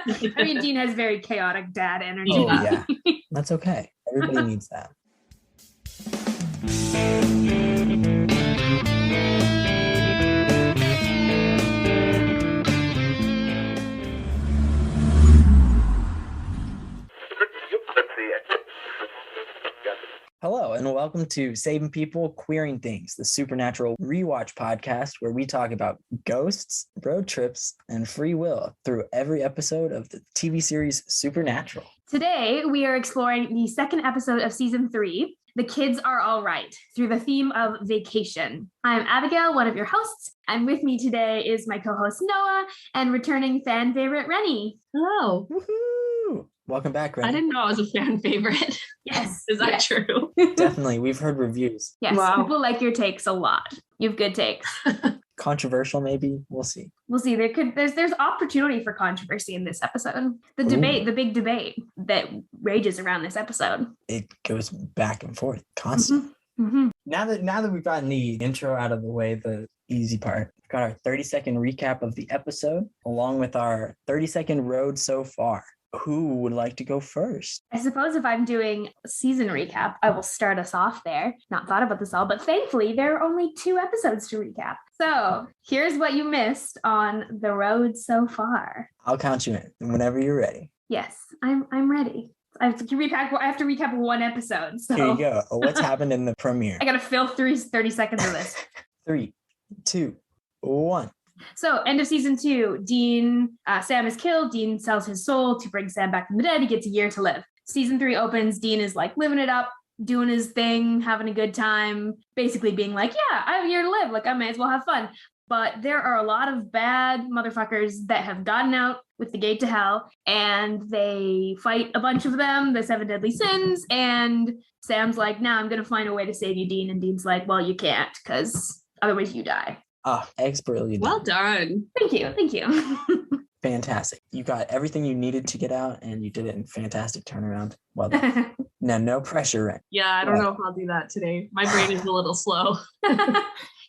I mean, Dean has very chaotic dad energy. Oh, yeah. That's okay. Everybody needs that. Hello, and welcome to Saving People, Queering Things, the supernatural rewatch podcast where we talk about ghosts, road trips, and free will through every episode of the TV series Supernatural. Today, we are exploring the second episode of season 3, The Kids Are All Right, through the theme of vacation. I'm Abigail, one of your hosts, and with me today is my co-host Noah and returning fan favorite Renny. Hello. Woohoo! Welcome back, Renny. I didn't know I was a fan favorite. Yes. Is that true? Definitely. We've heard reviews. Yes, Wow. people like your takes a lot. You have good takes. Controversial, maybe. We'll see. We'll see. There's opportunity for controversy in this episode. The big debate that rages around this episode. It goes back and forth constantly. Mm-hmm. Now that we've gotten the intro out of the way, the easy part, we've got our 30-second recap of the episode, along with our 30-second road so far. Who would like to go first? I suppose if I'm doing a season recap, I will start us off there. Not thought about this all, but thankfully there are only 2 episodes to recap. So here's what you missed on the road so far. I'll count you in whenever you're ready. Yes, I'm ready. I have to recap 1 episode. So Here you go. What's happened in the premiere? I gotta fill 30 seconds of this. 3, 2, 1. So, end of season 2, Sam is killed. Dean sells his soul to bring Sam back from the dead. He gets a year to live. Season 3 opens. Dean is like living it up, doing his thing, having a good time, basically being like, yeah, I have a year to live. Like, I may as well have fun. But there are a lot of bad motherfuckers that have gotten out with the gate to hell, and they fight a bunch of them, the 7 deadly sins, and Sam's like, nah, I'm going to find a way to save you, Dean. And Dean's like, well, you can't, because otherwise you die. Expertly done. Well done. Thank you. Fantastic. You got everything you needed to get out, and you did it in fantastic turnaround. Well done. Now, no pressure, Ren. Yeah, I don't know if I'll do that today. My brain is a little slow.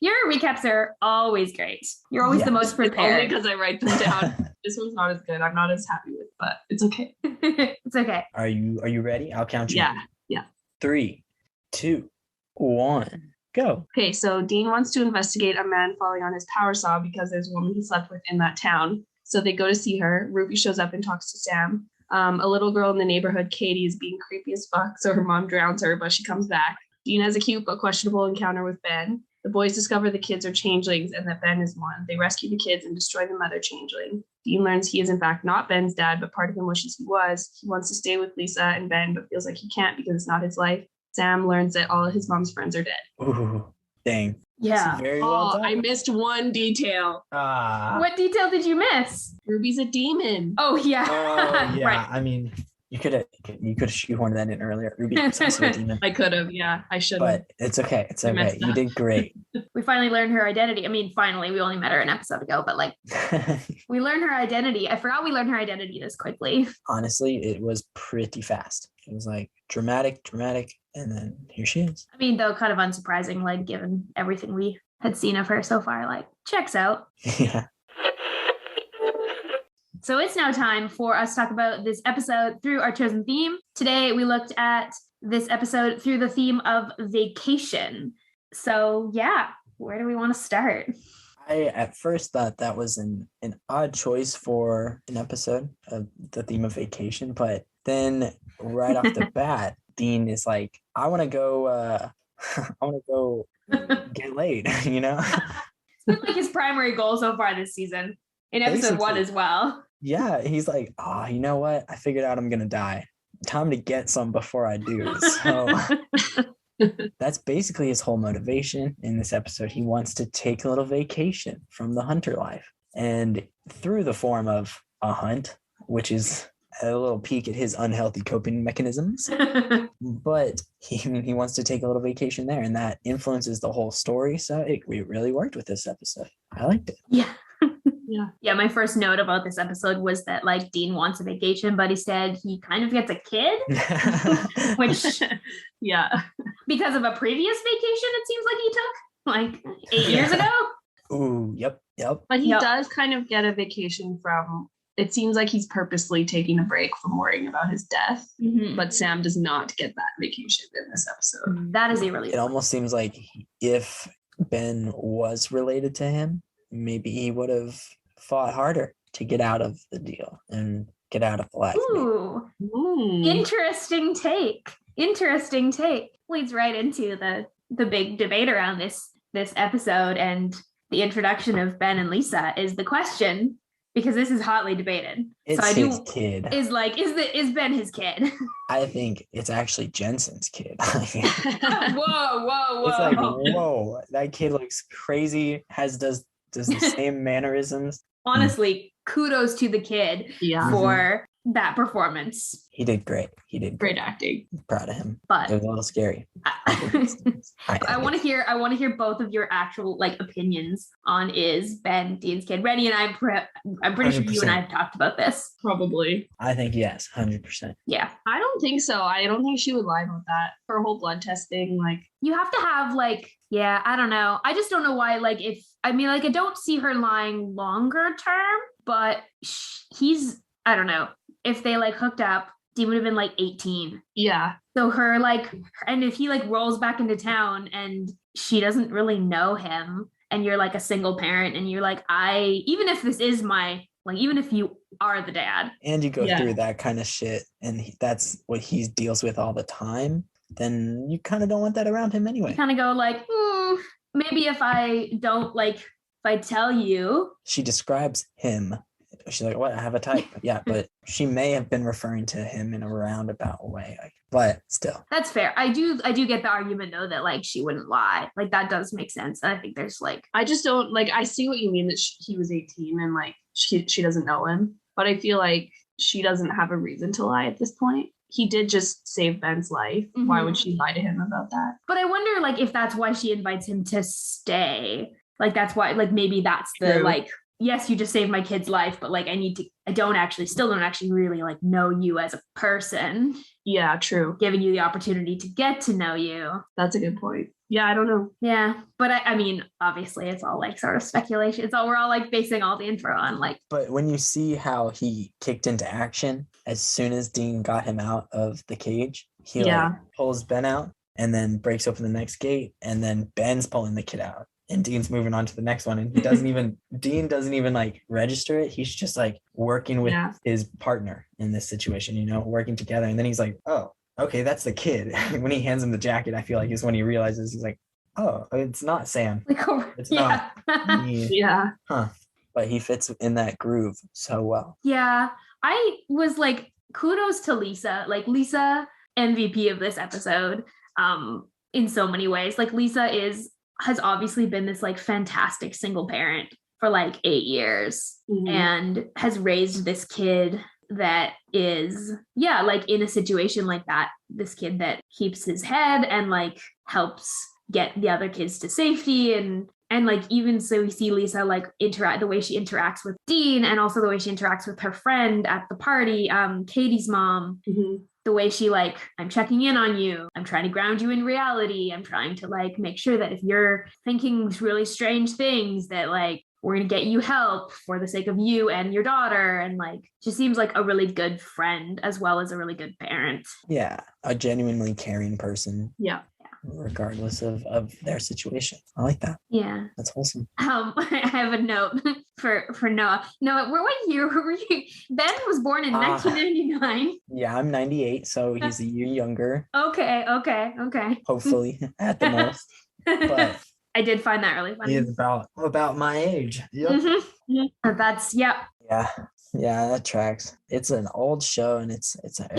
Your recaps are always great. You're always the most prepared. Only because I write them down. This one's not as good. I'm not as happy with, but it's okay. It's okay. Are you ready? I'll count you. Yeah. 3, 2, 1. Go. Okay, so Dean wants to investigate a man falling on his power saw because there's a woman he slept with in that town. So they go to see her. Ruby shows up and talks to Sam. A little girl in the neighborhood, Katie, is being creepy as fuck, so her mom drowns her, but she comes back. Dean has a cute but questionable encounter with Ben. The boys discover the kids are changelings and that Ben is one. They rescue the kids and destroy the mother changeling. Dean learns he is in fact not Ben's dad, but part of him wishes he was. He wants to stay with Lisa and Ben, but feels like he can't because it's not his life. Sam learns that all of his mom's friends are dead. Ooh, dang. Yeah. That's very well done. I missed one detail. What detail did you miss? Ruby's a demon. Oh, yeah. Oh, yeah. Right. I mean, you could have shoehorned that in earlier. Ruby is also a demon. I could have, yeah. I should have. But it's okay. It's I okay. messed You up. did great. We finally learned her identity. I mean, finally, we only met her an episode ago, but like, we learned her identity. I forgot we learned her identity this quickly. Honestly, it was pretty fast. It was like dramatic, and then here she is. I mean, though, kind of unsurprising, like, given everything we had seen of her so far, like, checks out. Yeah. So it's now time for us to talk about this episode through our chosen theme. Today, we looked at this episode through the theme of vacation. So yeah, where do we want to start? I at first thought that was an odd choice for an episode of the theme of vacation, but then right off the bat, Dean is like, I want to go get laid, you know? It's been like his primary goal so far this season, in episode 1 as well. Yeah, he's like, oh, you know what? I figured out I'm going to die. Time to get some before I do. So that's basically his whole motivation in this episode. He wants to take a little vacation from the hunter life, and through the form of a hunt, which is a little peek at his unhealthy coping mechanisms. But he wants to take a little vacation there, and that influences the whole story. So it really worked with this episode. I liked it. Yeah. Yeah. My first note about this episode was that like Dean wants a vacation, but instead he kind of gets a kid, which yeah, because of a previous vacation, it seems like he took like 8 years ago. Ooh, yep. But he Yep. does kind of get a vacation from it seems like he's purposely taking a break from worrying about his death. Mhm. But Sam does not get that vacation in this episode. That is a really It almost seems like if Ben was related to him, maybe he would have fought harder to get out of the deal and get out of the life. Ooh. Interesting take. Leads right into the big debate around this episode, and the introduction of Ben and Lisa is the question, because this is hotly debated. It's his kid. Is Ben his kid? I think it's actually Jensen's kid. Whoa. It's like, whoa, that kid looks crazy, does the same mannerisms. Honestly, kudos to the kid for that performance. He did great. Great acting. Proud of him. But it was a little scary. I want to hear both of your actual like opinions on is Ben Dean's kid. Renny and I'm pretty sure you and I have talked about this. Probably. I think yes, 100%. Yeah. I don't think so. I don't think she would lie about that. Her whole blood test thing, like you have to have like, yeah, I don't know. I just don't know why. Like, I don't see her lying longer term, but I don't know. If they like hooked up, Dean would have been like 18. Yeah. So her like, and if he like rolls back into town and she doesn't really know him, and you're like a single parent, and you're like, even if this is even if you are the dad, and you go through that kind of shit, and that's what he deals with all the time, then you kind of don't want that around him anyway. You kind of go like, maybe if I tell you. She describes him. She's like, what? I have a type. Yeah, but she may have been referring to him in a roundabout way. But still. That's fair. I do get the argument though that like she wouldn't lie. Like that does make sense. And I think there's like, I just don't like, I see what you mean that he was 18 and like she doesn't know him. But I feel like she doesn't have a reason to lie at this point. He did just save Ben's life. Mm-hmm. Why would she lie to him about that? But I wonder like if that's why she invites him to stay. Like that's why, like maybe that's the True. Like, yes, you just saved my kid's life, but like I don't actually really like know you as a person. Yeah, true. Giving you the opportunity to get to know you. That's a good point. Yeah, I don't know. Yeah, but I mean, obviously it's all like sort of speculation. We're all like basing all the info on like. But when you see how he kicked into action as soon as Dean got him out of the cage, he like pulls Ben out and then breaks open the next gate, and then Ben's pulling the kid out. And Dean's moving on to the next one. And Dean doesn't even like register it. He's just like working with his partner in this situation, working together. And then he's like, oh, okay, that's the kid. When he hands him the jacket, I feel like is when he realizes, he's like, oh, it's not Sam. It's not. Yeah. Huh. But he fits in that groove so well. Yeah. I was like, kudos to Lisa. Like Lisa, MVP of this episode, in so many ways. Like Lisa has obviously been this like fantastic single parent for like 8 years, and has raised this kid that is like in a situation like that, this kid that keeps his head and like helps get the other kids to safety, and like even so we see Lisa like the way she interacts with Dean, and also the way she interacts with her friend at the party, Katie's mom. The way she like, I'm checking in on you. I'm trying to ground you in reality. I'm trying to like make sure that if you're thinking really strange things, that like we're going to get you help for the sake of you and your daughter. And like, she seems like a really good friend as well as a really good parent. Yeah. A genuinely caring person. Yeah. Regardless of their situation. I like that. Yeah. That's wholesome. I have a note for Noah. Noah, what year were you? Ben was born in 1999. Yeah, I'm 98, so he's a year younger. Okay. Hopefully, at the most. But I did find that really funny. He is about my age. Yep. Mm-hmm. That's Yeah, that tracks. It's an old show, and it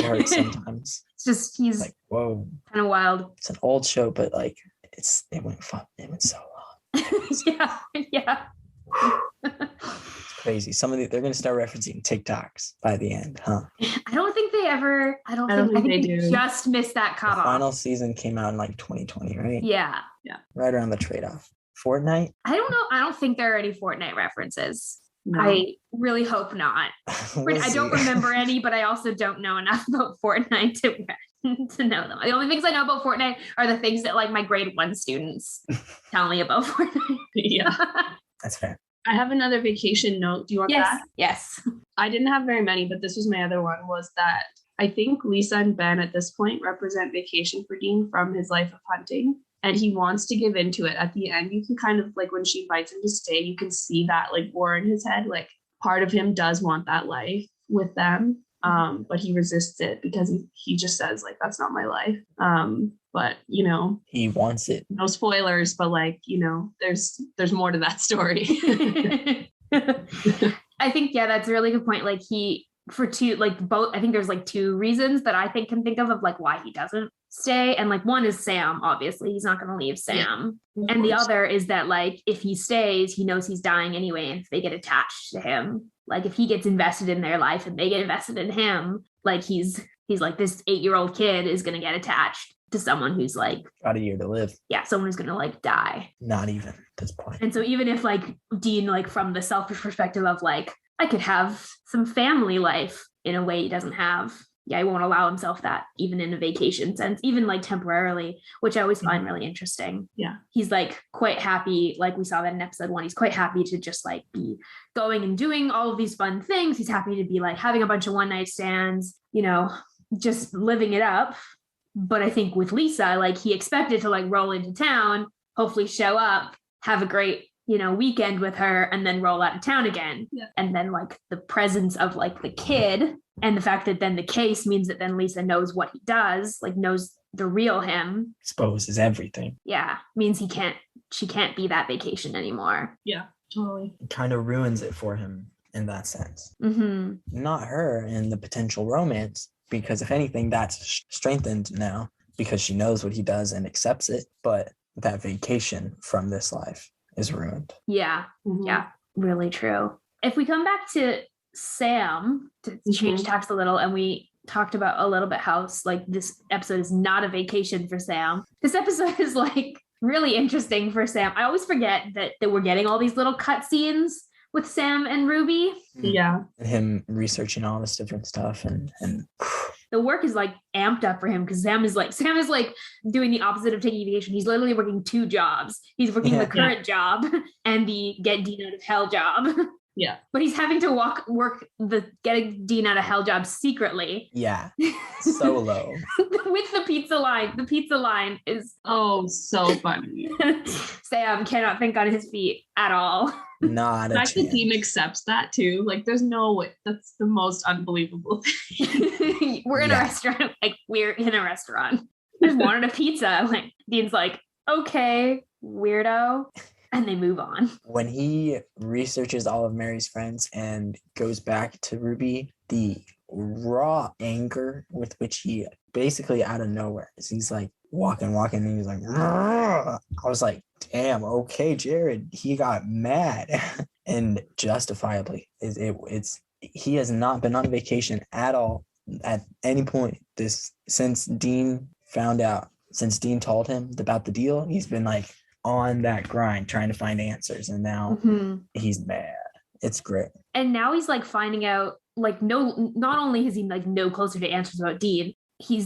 hurts sometimes. It's just he's like, whoa, kind of wild. It's an old show, but like it went so long. yeah. It's crazy. They're gonna start referencing TikToks by the end, huh? I don't think they ever. I think they do. Just missed that cutoff. The final season came out in like 2020, right? Yeah. Right around the trade-off. Fortnite? I don't know. I don't think there are any Fortnite references. No. I really hope not. I don't remember any, but I also don't know enough about Fortnite to know them. The only things I know about Fortnite are the things that like my grade 1 students tell me about Fortnite. Yeah. That's fair. I have another vacation note. Do you want that? Yes. I didn't have very many, but this was my other one, was that I think Lisa and Ben at this point represent vacation for Dean from his life of hunting. And he wants to give into it. At the end, you can kind of like when she invites him to stay, you can see that like war in his head. Like part of him does want that life with them. But he resists it because he just says like, that's not my life. But you know, He wants it. no spoilers, but like, you know, there's more to that story. I think, yeah, that's a really good point. Like I think there's like two reasons that I can think of like why he doesn't stay. And like one is Sam, obviously he's not going to leave Sam. Yeah, and the other is that like, if he stays, he knows he's dying anyway. And if they get attached to him, like if he gets invested in their life and they get invested in him, like he's like, this 8-year-old kid is going to get attached to someone who's like got a year to live. Yeah. Someone who's going to like die. Not even at this point. And so even if like Dean, like from the selfish perspective of like, I could have some family life in a way he doesn't have. Yeah, he won't allow himself that even in a vacation sense, even like temporarily, which I always find really interesting. Yeah. He's like quite happy. Like we saw that in episode 1, he's quite happy to just like be going and doing all of these fun things. He's happy to be like having a bunch of one night stands, you know, just living it up. But I think with Lisa, like he expected to like roll into town, hopefully show up, have a great, you know, weekend with her and then roll out of town again. Yeah. And then like the presence of like the kid and the fact that then the case means that then Lisa knows what he does, like knows the real him. Exposes everything. Yeah. Means she can't be that vacation anymore. Yeah, totally. It kind of ruins it for him in that sense. Mm-hmm. Not her and the potential romance, because if anything, that's strengthened now because she knows what he does and accepts it. But that vacation from this life is ruined. Yeah. Mm-hmm. Yeah. Really true. If we come back to Sam, to change tacks a little, and we talked about a little bit how like this episode is not a vacation for Sam. This episode is like really interesting for Sam. I always forget that we're getting all these little cut scenes with Sam and Ruby. Yeah. And him researching all this different stuff and the work is like amped up for him because Sam is like doing the opposite of taking vacation. He's literally working 2 jobs. He's working the current job and the get Dean out of hell job. Yeah. But he's having to work the getting Dean out of hell job secretly. Yeah. Solo. With the pizza line. The pizza line is so funny. Sam cannot think on his feet at all. Not a chance. The team accepts that too. Like there's no way. That's the most unbelievable thing. We're in a restaurant. Like we're in a restaurant. I just wanted a pizza. Like Dean's like, okay, weirdo. And they move on. When he researches all of Mary's friends and goes back to Ruby, the raw anger with which he basically out of nowhere, he's like walking, and he's like, "Rrr." I was like, damn, okay, Jared, he got mad. And justifiably. He has not been on a vacation at all at any point since Dean told him about the deal. He's been like on that grind trying to find answers, and now he's mad. It's great. And now he's like finding out like not only is he like no closer to answers about Dean,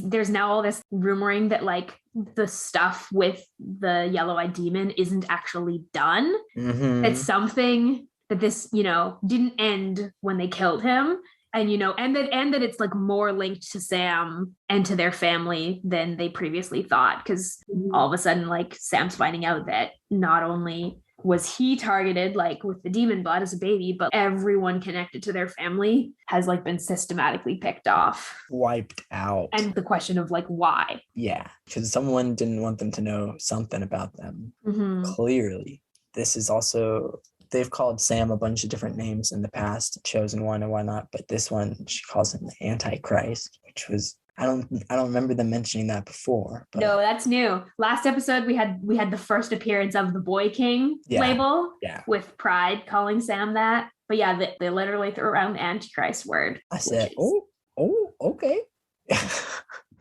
there's now all this rumoring that like the stuff with the yellow-eyed demon isn't actually done. It's something that this, you know, didn't end when they killed him. And, you know, and that it's like more linked to Sam and to their family than they previously thought. Because all of a sudden, like Sam's finding out that not only was he targeted like with the demon blood as a baby, but everyone connected to their family has like been systematically picked off. Wiped out. And the question of like, why? Yeah, because someone didn't want them to know something about them. Clearly. This is also... They've called Sam a bunch of different names in the past, Chosen One and whatnot, but this one she calls him the Antichrist, which was I don't remember them mentioning that before. But... No, that's new. Last episode we had the first appearance of the Boy King label with Pride calling Sam that. But yeah, they literally threw around the Antichrist word. I said, okay.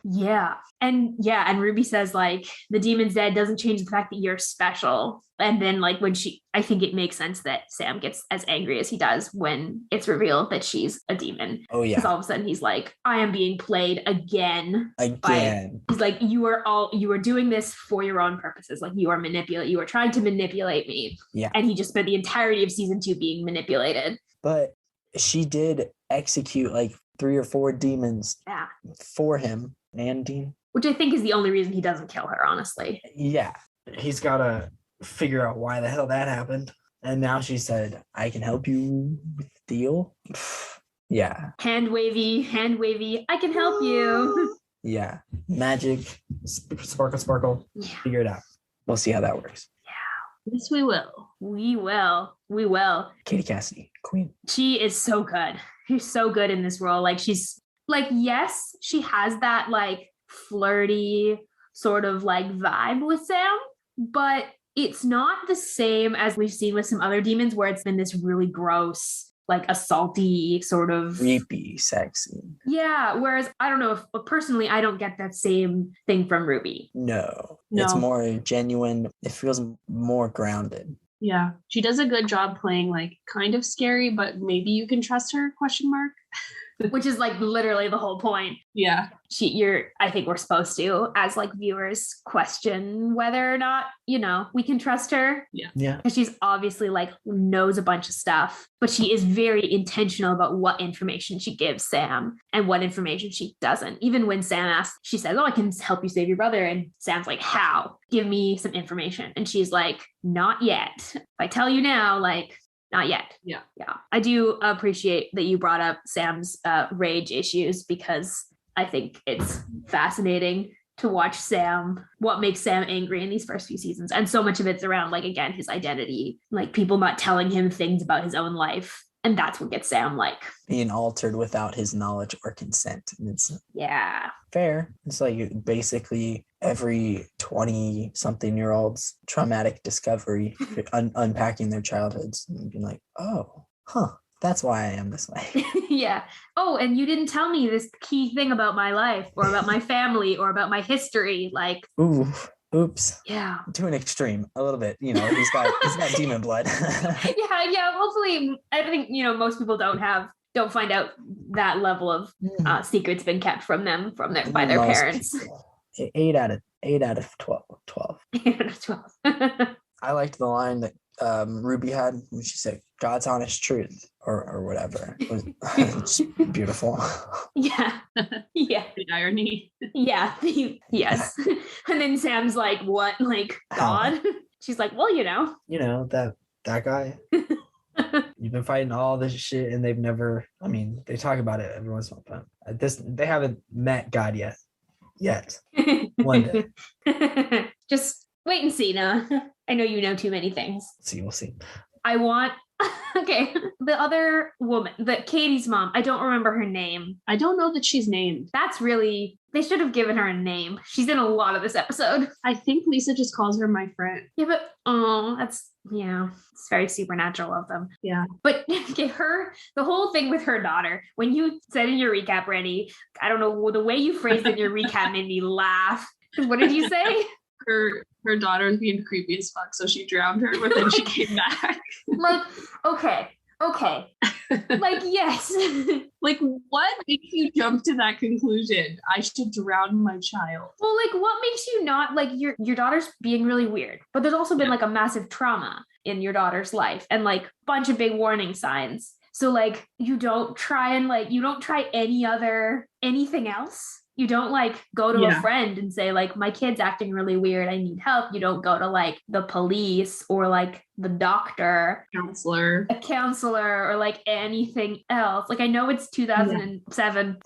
Yeah. And Ruby says like the demon's dead doesn't change the fact that you're special. And then like when I think it makes sense that Sam gets as angry as he does when it's revealed that she's a demon. Oh yeah. Because all of a sudden he's like, I am being played again. He's like, you are doing this for your own purposes. Like you are trying to manipulate me. Yeah. And he just spent the entirety of season 2 being manipulated. But she did execute like 3 or 4 demons for him and Dean. Which I think is the only reason he doesn't kill her, honestly. Yeah. He's got to figure out why the hell that happened. And now she said, I can help you with the deal. Yeah. Hand wavy, I can help you. Yeah. Magic, sparkle. Yeah. Figure it out. We'll see how that works. Yeah. Yes, we will. We will. Katie Cassidy, queen. She is so good. She's so good in this role. Like she's like, yes, she has that like flirty sort of like vibe with Sam, but it's not the same as we've seen with some other demons where it's been this really gross, like assaulty sort of creepy, sexy. Yeah. Whereas I don't know if personally, I don't get that same thing from Ruby. No. It's more genuine. It feels more grounded. Yeah. She does a good job playing like kind of scary, but maybe you can trust her ? Which is like literally the whole point. Yeah. I think we're supposed to, as like viewers, question whether or not, we can trust her. Yeah. Yeah. Because she's obviously like knows a bunch of stuff, but she is very intentional about what information she gives Sam and what information she doesn't. Even when Sam asks, she says, I can help you save your brother. And Sam's like, how? Give me some information. And she's like, not yet. If I tell you now, like, not yet. Yeah. I do appreciate that you brought up Sam's rage issues because I think it's fascinating to watch what makes Sam angry in these first few seasons. And so much of it's around, like, again, his identity, like people not telling him things about his own life. And that's what gets Sam like being altered without his knowledge or consent. And it's fair. It's like basically every 20-something-year-old's traumatic discovery, unpacking their childhoods and being like, oh, that's why I am this way. Yeah. Oh, and you didn't tell me this key thing about my life or about my family or about my history. Like, oops. Yeah. To an extreme, a little bit. He's got demon blood. Yeah. Hopefully, I think most people don't find out that level of secrets been kept from them by their parents. 8 out of 12. 8 out of 12. I liked the line that Ruby had when she said God's honest truth or whatever. It was just beautiful. Yeah. The irony. Yeah. Yes. And then Sam's like, what? Like, God? She's like, well, that guy. You've been fighting all this shit and they've never, they talk about it every once in a while. They haven't met God yet. One day. Just wait and see, Noah. I know you know too many things. We'll see. I want the other woman, Katie's mom, I don't remember her name. I don't know that she's named. They should have given her a name. She's in a lot of this episode. I think Lisa just calls her my friend. Yeah, but it's very supernatural of them. Yeah. But the whole thing with her daughter, when you said in your recap, Renny, I don't know, the way you phrased it in your recap made me laugh. What did you say? Her daughter was being creepy as fuck, so she drowned her, but then she came back. Like, okay. Like, yes. Like, what makes you jump to that conclusion? I should drown my child. Well, like, what makes you not, like, your daughter's being really weird, but there's also been like a massive trauma in your daughter's life and like a bunch of big warning signs. So like, you don't try anything else. You don't like go to a friend and say like, my kid's acting really weird, I need help. You don't go to like the police or like the doctor, a counselor or like anything else. Like, I know it's 2007,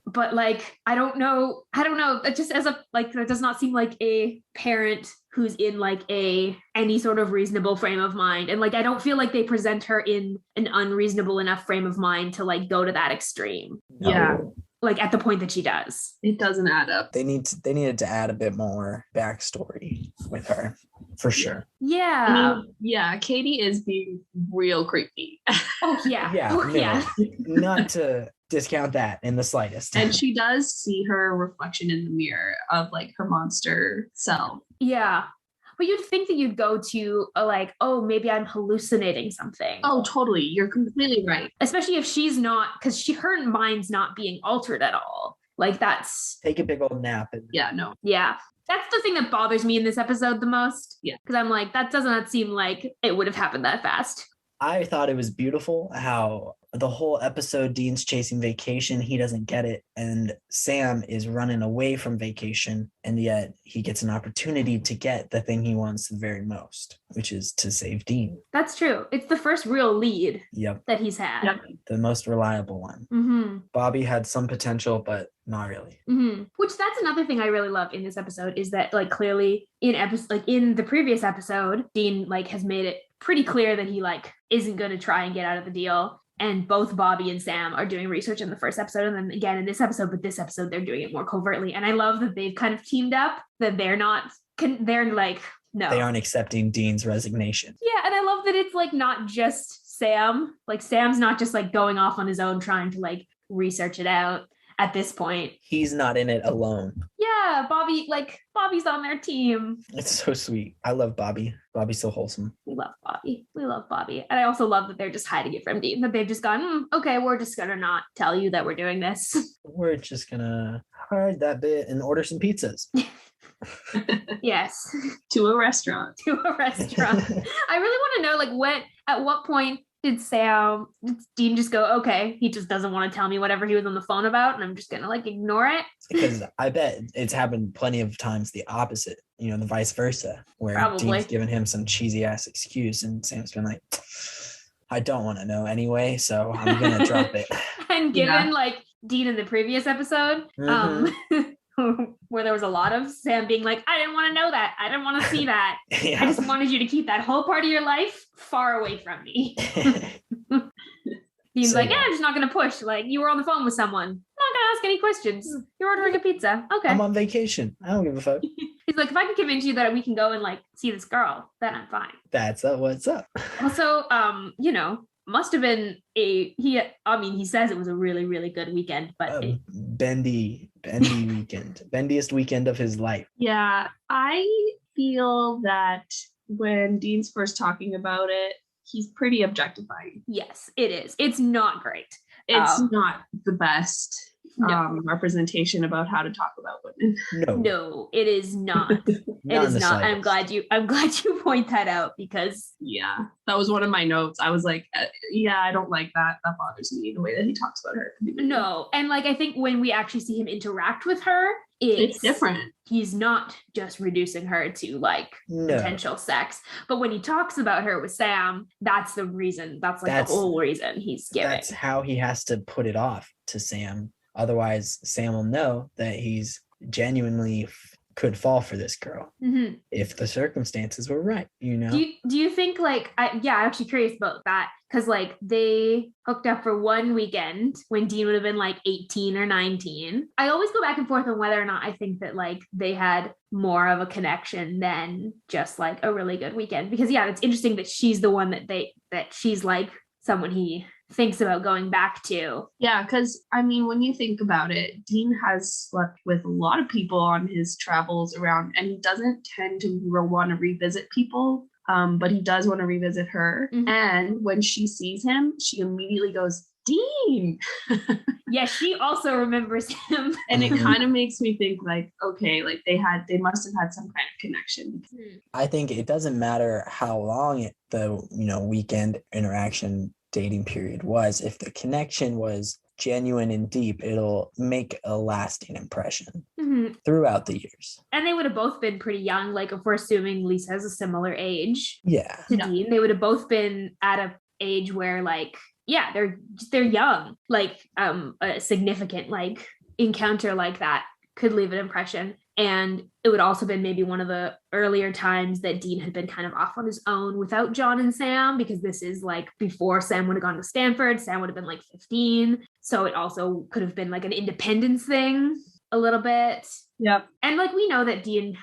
but like, I don't know. It just that does not seem like a parent who's in like any sort of reasonable frame of mind. And like, I don't feel like they present her in an unreasonable enough frame of mind to like go to that extreme. No. Yeah. Like at the point that she does. It doesn't add up. They needed to add a bit more backstory with her. for sure. Yeah. I mean, yeah, Katie is being real creepy. Oh yeah. Yeah, Oh, no, yeah. not to discount that in the slightest. And she does see her reflection in the mirror of like her monster self. Yeah. But you'd think that you'd go to like, oh, maybe I'm hallucinating something. Oh, totally. You're completely right. Especially if she's not, because her mind's not being altered at all. Like that's Take a big old nap. And Yeah, no. yeah. That's the thing that bothers me in this episode the most. Yeah. Because I'm like, that does not seem like it would have happened that fast. I thought it was beautiful how the whole episode, Dean's chasing vacation. He doesn't get it. And Sam is running away from vacation. And yet he gets an opportunity to get the thing he wants the very most, which is to save Dean. That's true. It's the first real lead Yep. that he's had. Yep. The most reliable one. Mm-hmm. Bobby had some potential, but not really. Mm-hmm. Which that's another thing I really love in this episode is that like clearly in the previous episode, Dean like has made it pretty clear that he like isn't going to try and get out of the deal. And both Bobby and Sam are doing research in the first episode. And then again in this episode, but this episode, they're doing it more covertly. And I love that they've kind of teamed up, that they're like, no. They aren't accepting Dean's resignation. Yeah. And I love that it's like not just Sam. Like Sam's not just like going off on his own trying to like research it out at this point. He's not in it alone. Yeah. Bobby's on their team. It's so sweet. I love Bobby. Bobby's so wholesome. We love Bobby. And I also love that they're just hiding it from Dean, that they've just gone, okay, we're just going to not tell you that we're doing this. We're just going to hide that bit and order some pizzas. Yes. To a restaurant. I really want to know, at what point did Dean just go, okay, he just doesn't want to tell me whatever he was on the phone about, and I'm just going to like ignore it? Because I bet it's happened plenty of times the opposite, the vice versa, where Probably. Dean's given him some cheesy ass excuse and Sam's been like, I don't want to know anyway, so I'm going to drop it. And given like Dean in the previous episode, where there was a lot of Sam being like, I didn't want to know that. I didn't want to see that. Yeah. I just wanted you to keep that whole part of your life far away from me. He's like, I'm just not going to push. Like, you were on the phone with someone. I'm not going to ask any questions. You're ordering a pizza. Okay. I'm on vacation. I don't give a fuck. He's like, if I can convince you that we can go and like see this girl, then I'm fine. That's what's up. Also, must have been he says it was a really, really good weekend, but bendy weekend. Bendiest weekend of his life. Yeah, I feel that when Dean's first talking about it, he's pretty objectifying. Yes, it is. It's not great. It's not the best representation about how to talk about women. No, it is not. It is not. I'm glad you point that out, because that was one of my notes. I was like, I don't like that. That bothers me, the way that he talks about her. No, and like I think when we actually see him interact with her, it's different. He's not just reducing her to like potential sex, but when he talks about her with Sam, that's the reason. That's the whole reason he's giving. That's how he has to put it off to Sam. Otherwise, Sam will know that he's genuinely could fall for this girl if the circumstances were right, Do you think I'm actually curious about that, because like they hooked up for one weekend when Dean would have been like 18 or 19. I always go back and forth on whether or not I think that like they had more of a connection than just like a really good weekend, because it's interesting that she's the one that she's like someone he thinks about going back to. Yeah, because I mean, when you think about it, Dean has slept with a lot of people on his travels around, and he doesn't tend to want to revisit people, but he does want to revisit her. And when she sees him, she immediately goes, Dean. Yeah, she also remembers him. And it kind of makes me think like, okay, like they must have had some kind of connection. I think it doesn't matter how long the weekend interaction dating period was. If the connection was genuine and deep, it'll make a lasting impression throughout the years. And they would have both been pretty young. Like if we're assuming Lisa has a similar age to Dean, they would have both been at a age where like, they're young. Like a significant like encounter like that could leave an impression. And it would also been maybe one of the earlier times that Dean had been kind of off on his own without John and Sam, because this is like before Sam would have gone to Stanford. Sam would have been like 15. So it also could have been like an independence thing. a little bit. Yep. And like we know that Dean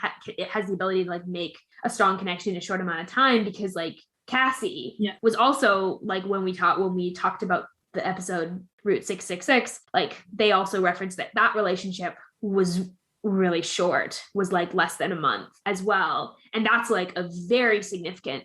has the ability to like make a strong connection in a short amount of time because like Cassie was also like when we talked about the episode Route 666, like they also referenced that relationship was really short, was like less than a month as well. And that's like a very significant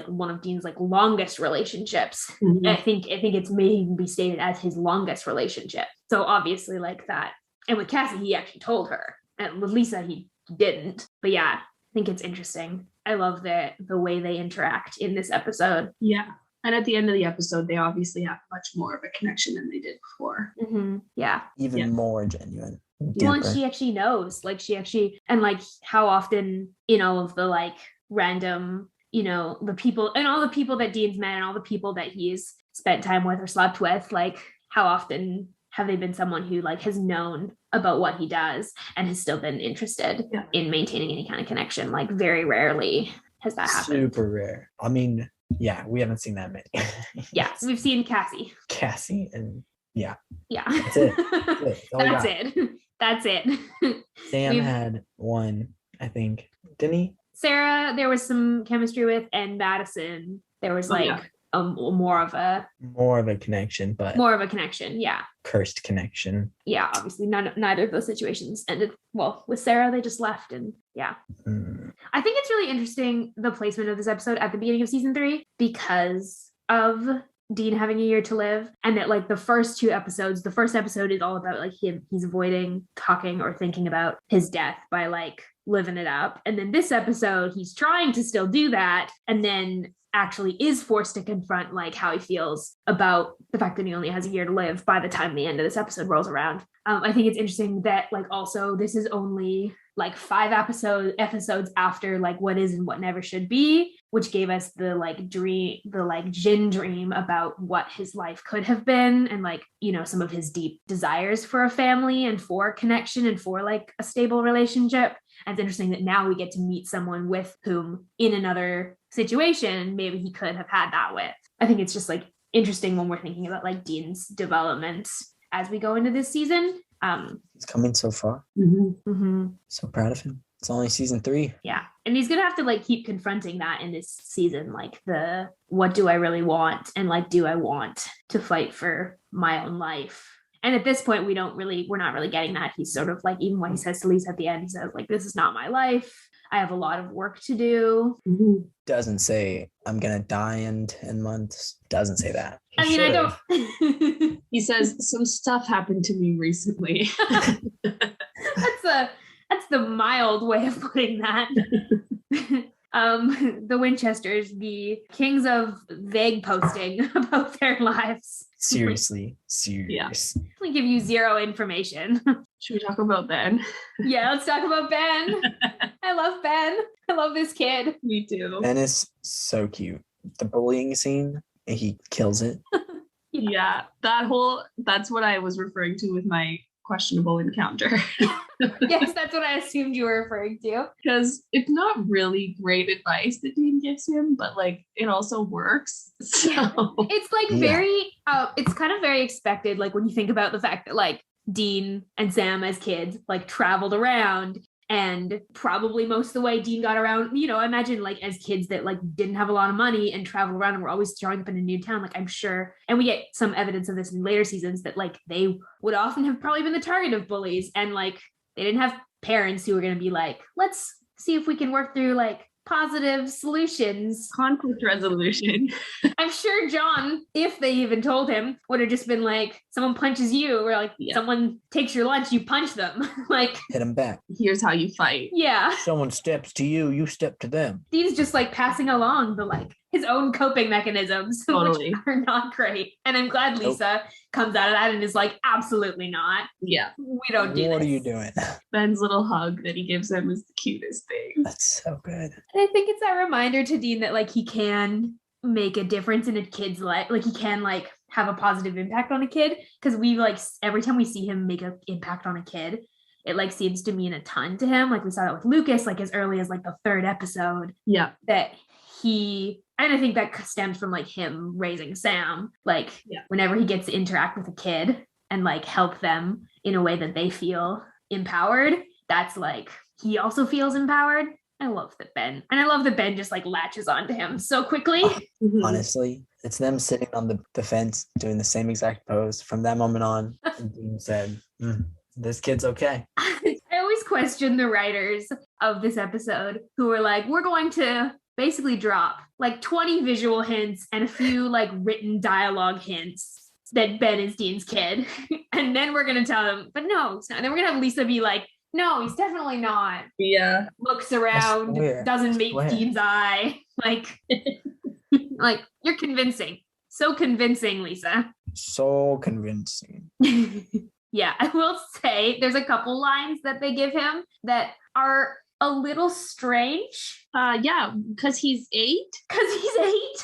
one of Dean's like longest relationships. Mm-hmm. I think it's may even be stated as his longest relationship. So obviously like that. And with Cassie, he actually told her. And with Lisa, he didn't. But yeah, I think it's interesting. I love the way they interact in this episode. Yeah. And at the end of the episode, they obviously have much more of a connection than they did before. Mm-hmm. Yeah. Even more genuine. Well, and she actually knows, like and like how often in all of the like random, the people and all the people that Dean's met and all the people that he's spent time with or slept with, like how often have they been someone who like has known about what he does and has still been interested in maintaining any kind of connection? Like very rarely has that happened. Super rare. I mean, yeah, we haven't seen that many. Yeah, we've seen Cassie. And yeah. That's it. That's it. Sam had one, I think, didn't he? Sarah, there was some chemistry with, and Madison, there was more of a connection, but yeah. Cursed connection. Yeah, obviously neither of those situations ended well. With Sarah, they just left, and yeah. I think it's really interesting the placement of this episode at the beginning of season 3 because of Dean having a year to live, and that like the first episode is all about like he's avoiding talking or thinking about his death by like living it up, and then this episode he's trying to still do that and then actually is forced to confront like how he feels about the fact that he only has a year to live by the time the end of this episode rolls around. I think it's interesting that like also this is only like 5 episodes after like What Is and What Never Should Be, which gave us the Jin dream about what his life could have been and like, some of his deep desires for a family and for connection and for like a stable relationship. And it's interesting that now we get to meet someone with whom in another situation, maybe he could have had that with. I think it's just like interesting when we're thinking about like Dean's development as we go into this season. He's coming so far. So proud of him. It's only season 3. Yeah. And he's gonna have to like keep confronting that in this season, like the what do I really want, and like do I want to fight for my own life? And at this point we're not really getting that. He's sort of like, even when he says to Lisa at the end, he says like, this is not my life, I have a lot of work to do. Doesn't say I'm gonna die in 10 months. Doesn't say that. I don't. He says some stuff happened to me recently. That's the mild way of putting that. The Winchesters, the kings of vague posting about their lives. Seriously. Yeah. We give you 0 information. Should we talk about Ben? Yeah, let's talk about Ben. I love Ben. I love this kid. Me too. Ben is so cute. The bullying scene, he kills it. Yeah, that's what I was referring to with my questionable encounter. Yes, that's what I assumed you were referring to. Because it's not really great advice that Dean gives him, but like it also works. So it's like it's kind of very expected. Like when you think about the fact that like Dean and Sam as kids like traveled around, and probably most of the way Dean got around, imagine like as kids that like didn't have a lot of money and traveled around and were always showing up in a new town. Like I'm sure, and we get some evidence of this in later seasons, that like they would often have probably been the target of bullies, and like they didn't have parents who were going to be like, let's see if we can work through like positive solutions. Conflict resolution. I'm sure John, if they even told him, would have just been like, someone punches you, or like someone takes your lunch, you punch them. Like hit him back. Here's how you fight. Yeah. Someone steps to you, you step to them. Dean's just like passing along the like his own coping mechanisms, totally. Which are not great. And I'm glad Lisa comes out of that and is like, absolutely not. Yeah. We don't do What this. are you doing? Ben's little hug that he gives him is the cutest thing. That's so good. And I think it's that reminder to Dean that like he can make a difference in a kid's life. Like he can like have a positive impact on a kid. Because we like every time we see him make an impact on a kid, it like seems to mean a ton to him. Like we saw that with Lucas, like as early as like the 3rd episode. Yeah. That and I think that stems from like him raising Sam. Like whenever he gets to interact with a kid and like help them in a way that they feel empowered, that's like he also feels empowered. I love that Ben just like latches onto him so quickly. Honestly, it's them sitting on the fence doing the same exact pose from that moment on. And Dean said, this kid's okay. I always question the writers of this episode who were like, we're going to basically drop like 20 visual hints and a few like written dialogue hints that Ben is Dean's kid. And then we're going to tell them, but no, it's not. And then we're going to have Lisa be like, no, he's definitely not. Yeah. Looks around, doesn't meet Dean's eye. Like, like, you're convincing. So convincing, Lisa. So convincing. Yeah, I will say there's a couple lines that they give him that are a little strange. Yeah, because he's 8. Because he's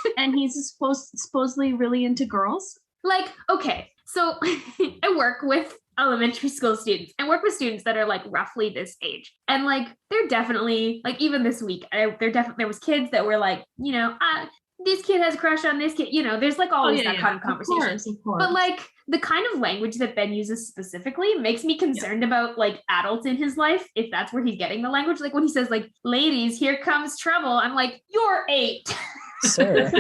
8. And he's supposedly really into girls. Like, okay, so I work with elementary school students and work with students that are like roughly this age. And like, they're definitely, like, even this week, there was kids that were like, you know, this kid has a crush on this kid. You know, there's like always that kind of conversation. Of course. But like, the kind of language that Ben uses specifically makes me concerned about like adults in his life, if that's where he's getting the language. Like when he says like, ladies, here comes trouble. I'm like, you're 8. Sir.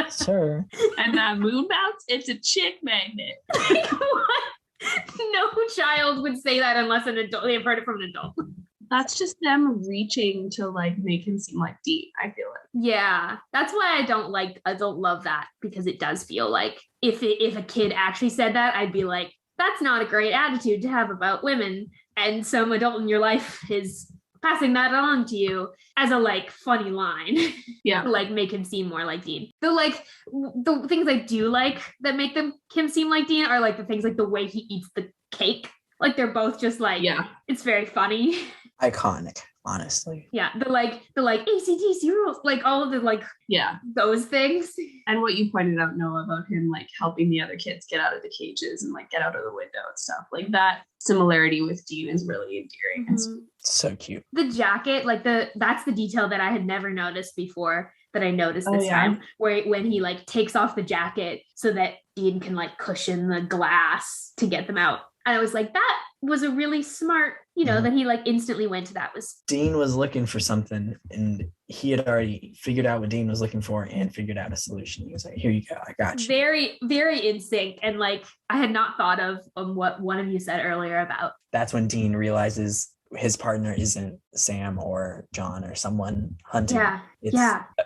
Sir. And that moon bounce, it's a chick magnet. Like, what? No child would say that unless an adult, they've heard it from an adult. That's just them reaching to like make him seem like Dean, I feel like. Yeah, that's why I don't love that, because it does feel like if a kid actually said that, I'd be like, that's not a great attitude to have about women. And some adult in your life is passing that on to you as a like funny line. Yeah. To like make him seem more like Dean. The things I do like that make him seem like Dean are like the things like the way he eats the cake. Like they're both just like, yeah, it's very funny. Iconic, honestly. Yeah, the AC/DC rules, like all of the like, yeah, those things. And what you pointed out, Noah, about him like helping the other kids get out of the cages and like get out of the window and stuff, like that similarity with Dean is really endearing. Mm-hmm. So cute. The jacket, like that's the detail that I had never noticed before that I noticed this time, where when he like takes off the jacket so that Dean can like cushion the glass to get them out. And I was like, that was a really smart, that he like instantly went to that. Was Dean was looking for something and he had already figured out what Dean was looking for and figured out a solution. He was like, here you go, I got you. Very, very in sync. And like, I had not thought of what one of you said earlier about. That's when Dean realizes his partner isn't Sam or John or someone hunting. Yeah. It's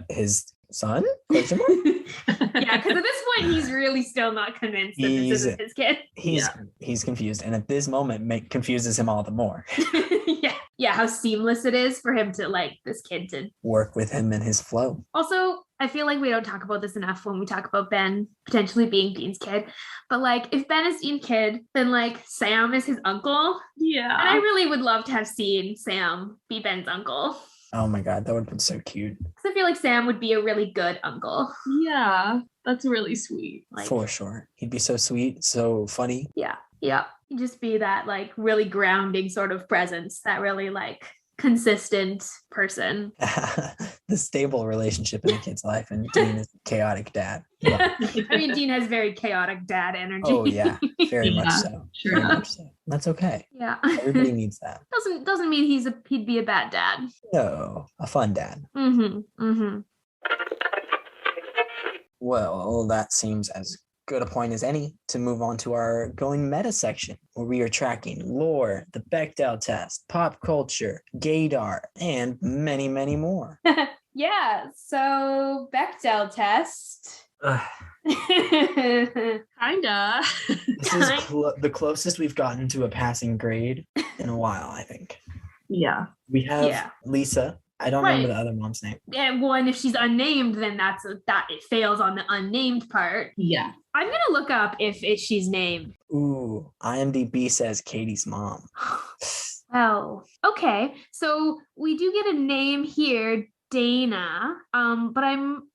his son? Yeah, because at this point he's really still not convinced that this isn't his kid. He's confused, and at this moment confuses him all the more. yeah, how seamless it is for him to like this kid to work with him in his flow. Also, I feel like we don't talk about this enough when we talk about Ben potentially being Dean's kid, but like if Ben is Dean's kid, then like Sam is his uncle. Yeah, and I really would love to have seen Sam be Ben's uncle. Oh my God, that would have been so cute. Because I feel like Sam would be a really good uncle. Yeah, that's really sweet. Like, for sure. He'd be so sweet, so funny. Yeah. He'd just be that like really grounding sort of presence, that really like consistent person. The stable relationship in a kid's life, and Dean is a chaotic dad. Yeah. I mean, Dean has very chaotic dad energy. Oh yeah, very much so. Sure. Very much so. That's okay. Yeah. Everybody needs that. Doesn't mean he'd be a bad dad. No, a fun dad. Mm-hmm. Well, that seems as good a point as any to move on to our going meta section, where we are tracking lore, the Bechdel test, pop culture, gaydar, and many, many more. Yeah, so Bechdel test. Kinda. This is the closest we've gotten to a passing grade in a while, I think. Yeah. We have Lisa. I don't remember the other mom's name. And one, if she's unnamed, then that it fails on the unnamed part. Yeah. I'm gonna look up if she's named. Ooh, IMDb says Katie's mom. Oh, okay. So we do get a name here, Dana. But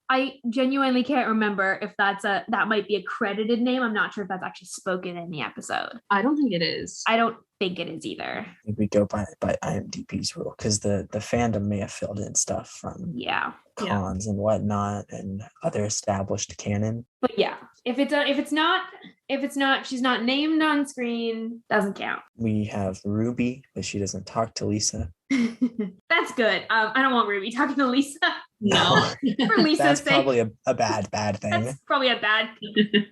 I genuinely can't remember if that might be a credited name. I'm not sure if that's actually spoken in the episode. I don't think it is. I don't think it is either. I think we go by IMDb's rule, because the fandom may have filled in stuff from a cons and whatnot and other established canon. But yeah, if it's not, she's not named on screen, doesn't count. We have Ruby, but she doesn't talk to Lisa. That's good. I don't want Ruby talking to Lisa. No. For Lisa's That's sake. probably a bad thing. That's probably a bad.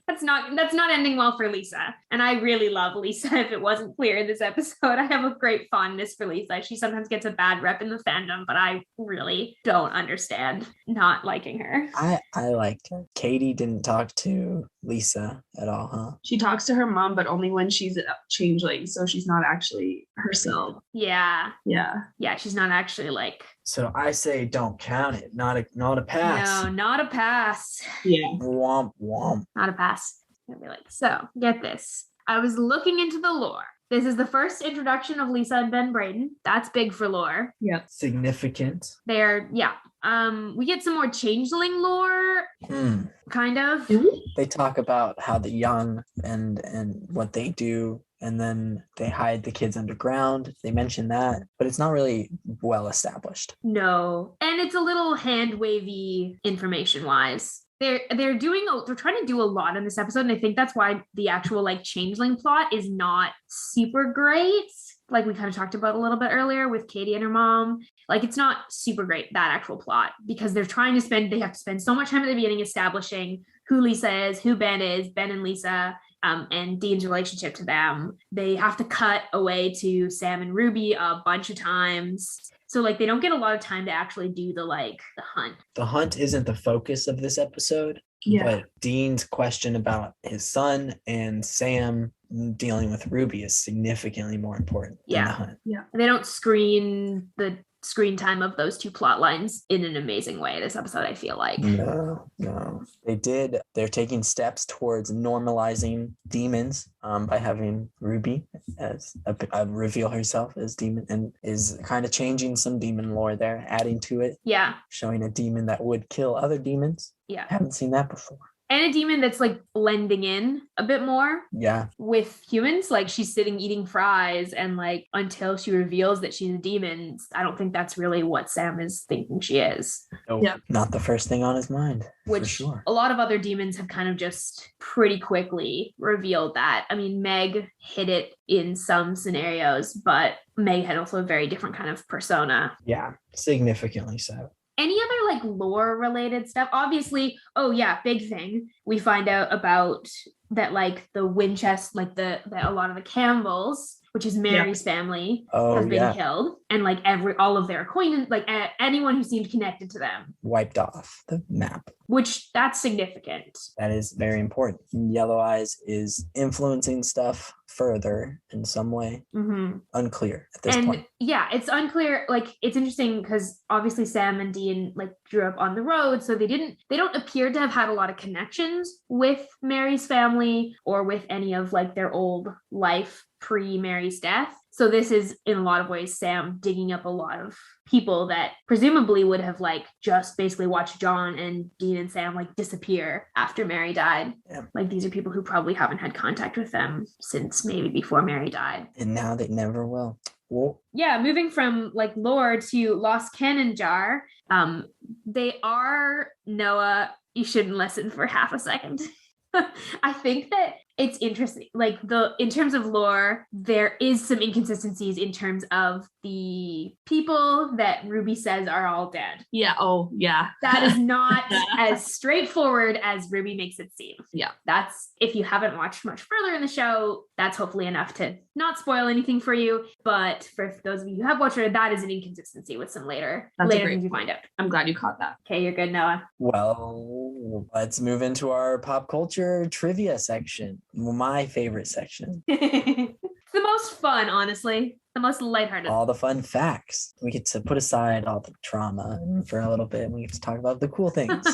That's not ending well for Lisa. And I really love Lisa. If it wasn't clear in this episode, I have a great fondness for Lisa. She sometimes gets a bad rep in the fandom, but I really don't understand not liking her. I liked her. Katie didn't talk to Lisa at all, huh? She talks to her mom, but only when she's a changeling, so she's not actually herself. Yeah. Yeah. She's not actually like. So I say don't count it. Not a pass. No, not a pass. Yeah. Womp womp. Not a pass. I'd be like, so get this. I was looking into the lore. This is the first introduction of Lisa and Ben Braden. That's big for lore. Yep. Significant. We get some more changeling lore, kind of. They talk about how the young and what they do, and then they hide the kids underground. They mention that, but it's not really well established. No, and it's a little hand wavy information wise. They're trying to do a lot in this episode, and I think that's why the actual like changeling plot is not super great. Like we kind of talked about a little bit earlier with Katie and her mom. Like it's not super great, that actual plot, because they have to spend so much time at the beginning establishing who Lisa is, who Ben is, Ben and Lisa, and Dean's relationship to them. They have to cut away to Sam and Ruby a bunch of times. So like they don't get a lot of time to actually do the hunt. The hunt isn't the focus of this episode. Yeah. But Dean's question about his son and Sam dealing with Ruby is significantly more important than the hunt. Yeah. They don't screen the screen time of those two plot lines in an amazing way this episode, I feel like. No. They're taking steps towards normalizing demons by having Ruby as reveal herself as demon, and is kind of changing some demon lore there, adding to it. Yeah. Showing a demon that would kill other demons. Yeah. Haven't seen that before. And a demon that's like blending in a bit more with humans. Like she's sitting eating fries, and like until she reveals that she's a demon, I don't think that's really what Sam is thinking she is. Oh, yeah. Not the first thing on his mind. Which for sure. A lot of other demons have kind of just pretty quickly revealed that. I mean, Meg hid it in some scenarios, but Meg had also a very different kind of persona. Yeah, significantly so. Any other like lore related stuff? Obviously, big thing. We find out about that like the Winchester, like a lot of the Campbells, which is Mary's family, has been killed, and like all of their acquaintance, like anyone who seemed connected to them, wiped off the map. Which that's significant. That is very important. Yellow Eyes is influencing stuff further in some way. Unclear at this point. Yeah, it's unclear. Like it's interesting because obviously Sam and Dean like grew up on the road, so they don't appear to have had a lot of connections with Mary's family or with any of like their old life pre-Mary's death. So this is in a lot of ways Sam digging up a lot of people that presumably would have like just basically watched John and Dean and Sam like disappear after Mary died. Yeah. Like these are people who probably haven't had contact with them since maybe before Mary died. And now they never will. Whoa. Yeah, moving from like lore to Lost Cannon Jar. They are, Noah, you shouldn't listen for half a second. I think that it's interesting. Like in terms of lore, there is some inconsistencies in terms of the people that Ruby says are all dead. Yeah. Oh, yeah. That is not as straightforward as Ruby makes it seem. Yeah. That's, if you haven't watched much further in the show, that's hopefully enough to not spoil anything for you. But for those of you who have watched it, that is an inconsistency with some later things you find out. I'm gled you caught that. Okay, you're good, Noah. Well, let's move into our pop culture trivia section. My favorite section. It's the most fun, honestly. The most lighthearted. All the fun facts. We get to put aside all the trauma for a little bit, and we get to talk about the cool things.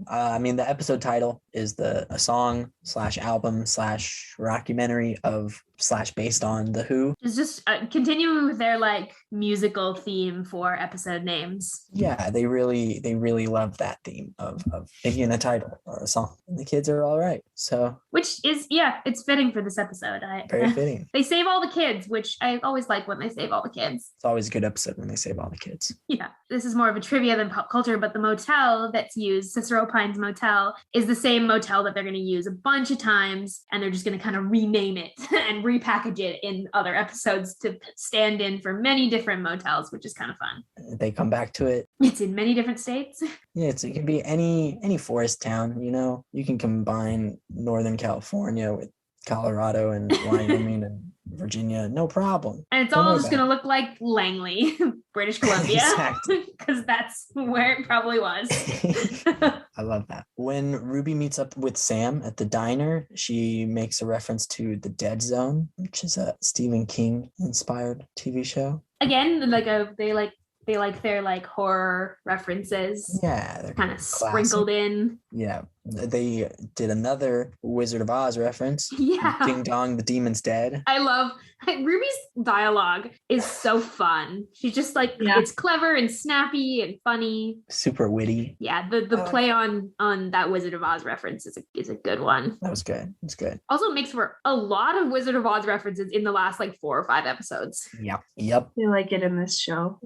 The episode title is a song / album / rockumentary of / based on The Who. It's just continuing with their like musical theme for episode names. Yeah, they really love that theme of picking a title or a song. And the kids are all right. So which is it's fitting for this episode. Very fitting. They save all the kids, which I always always like when they save all the kids. It's always a good episode when they save all the kids. Yeah. This is more of a trivia than pop culture, but the motel that's used, Cicero Pines Motel, is the same motel that they're going to use a bunch of times, and they're just going to kind of rename it and repackage it in other episodes to stand in for many different motels, which is kind of fun. They come back to it. It's in many different states. Yeah, it can be any forest town, you know. You can combine Northern California with Colorado and Wyoming and Virginia, no problem. And it's all just going to look like Langley, British Columbia, because that's where it probably was. I love that. When Ruby meets up with Sam at the diner, she makes a reference to The Dead Zone, which is a Stephen King inspired TV show. Again, they like their like horror references. Yeah, they're kind of sprinkled in. Yeah, they did another Wizard of Oz reference. Yeah, Ding Dong, the Demon's Dead. I love Ruby's dialogue is so fun. She's just like it's clever and snappy and funny, super witty. Yeah, the play on that Wizard of Oz reference is a good one. That was good. It's good. Also, it makes for a lot of Wizard of Oz references in the last like 4 or 5 episodes. Yep. I like it in this show.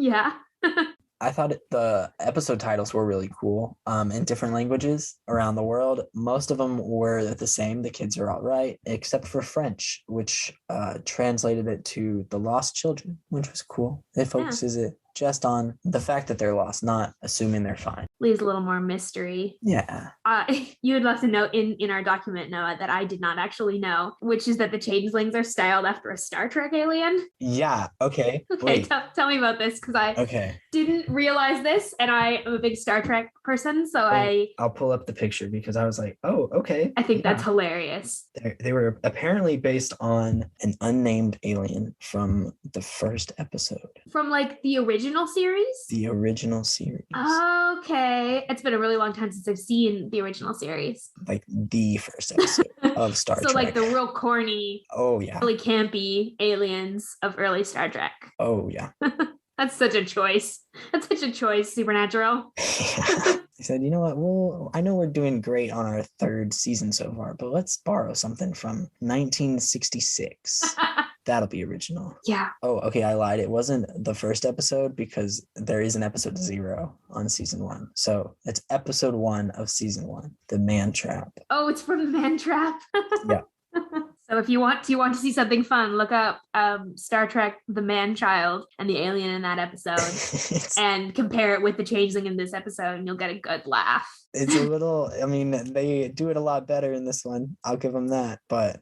Yeah. I thought the episode titles were really cool in different languages around the world. Most of them were the same. The kids are all right, except for French, which translated it to The Lost Children, which was cool. It focuses it just on the fact that they're lost, not assuming they're fine. Leaves a little more mystery. Yeah. You had left a note in our document, Noah, that I did not actually know, which is that the changelings are styled after a Star Trek alien. Yeah. Okay. Okay. Tell me about this, because I didn't realize this, and I am a big Star Trek person, so I'll pull up the picture because I was like, oh, okay. I think that's hilarious. They were apparently based on an unnamed alien from the first episode. From like the original series? The original series. Okay. It's been a really long time since I've seen the original series. Like the first episode of Star Trek. So like the real corny, really campy aliens of early Star Trek. Oh, yeah. That's such a choice. Supernatural. He said, you know what? Well, I know we're doing great on our 3rd season so far, but let's borrow something from 1966. That'll be original. Yeah. Oh, okay. I lied. It wasn't the first episode because there is an episode 0 on season 1. So it's episode 1 of season 1, The Man Trap. Oh, it's from The Man Trap. Yeah. So if you want to see something fun, look up Star Trek The Man-Child and the alien in that episode and compare it with the changeling in this episode, and you'll get a good laugh. It's a little, I mean, they do it a lot better in this one. I'll give them that, but...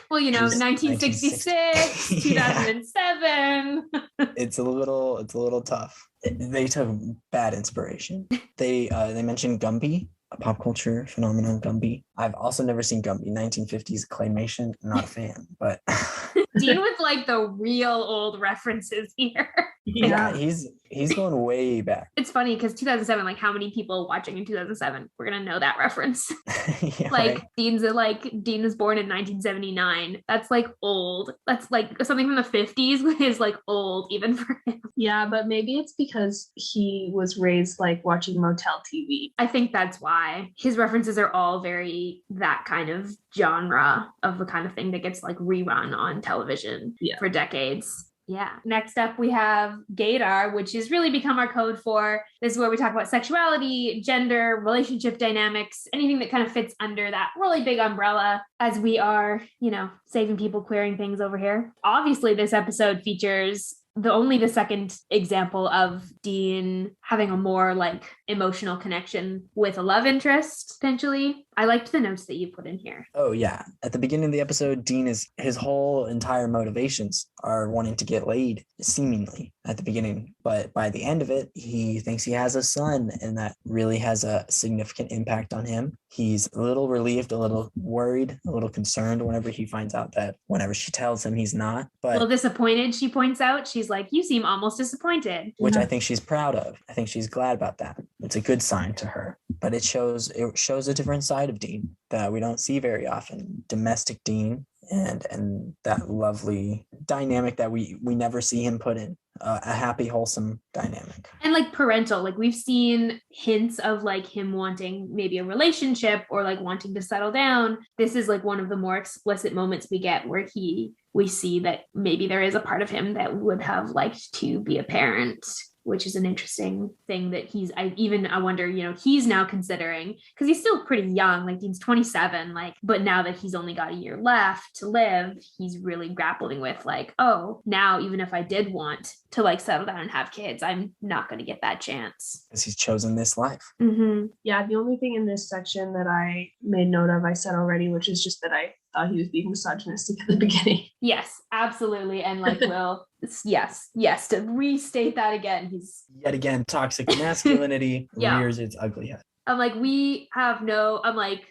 Well, 1966, 2007. It's a little tough. They took bad inspiration. They mentioned Gumby, a pop culture phenomenon, Gumby. I've also never seen Gumby. 1950s claymation, not a fan, but Dean with like the real old references here. Yeah, he's going way back. It's funny because 2007, like how many people watching in 2007 we're gonna know that reference? Yeah, like right. Dean was born in 1979. That's like old. That's like something from the 50s is like old even for him. Yeah, but maybe it's because he was raised like watching Motel TV. I think that's why his references are all very that kind of genre of the kind of thing that gets like rerun on television for decades. Yeah. Next up, we have Gaydar, which has really become our code for this is where we talk about sexuality, gender, relationship dynamics, anything that kind of fits under that really big umbrella as we are, saving people, queering things over here. Obviously, this episode features the second example of Dean having a more like emotional connection with a love interest, potentially. I liked the notes that you put in here. Oh yeah. At the beginning of the episode, Dean his whole entire motivations are wanting to get laid, seemingly at the beginning. But by the end of it, he thinks he has a son, and that really has a significant impact on him. He's a little relieved, a little worried, a little concerned whenever he finds out that whenever she tells him he's not. But a little disappointed, she points out. She's like, you seem almost disappointed. Which I think she's proud of. I think she's glad about that. It's a good sign to her. But it shows a different side of Dean that we don't see very often. Domestic Dean and that lovely dynamic that we never see him put in. a happy, wholesome dynamic. And like parental, like we've seen hints of like him wanting maybe a relationship or like wanting to settle down. This is like one of the more explicit moments we get where we see that maybe there is a part of him that would have liked to be a parent, which is an interesting thing that I wonder, he's now considering, because he's still pretty young, like he's 27, like, but now that he's only got a year left to live, he's really grappling with like, oh, now even if I did want to like settle down and have kids, I'm not going to get that chance. Because he's chosen this life. Mm-hmm. Yeah, the only thing in this section that I made note of, I said already, which is just that I thought he was being misogynistic at the beginning. Yes, absolutely. And like, yes, to restate that again, he's yet again toxic masculinity Yeah. rears its ugly head. I'm like,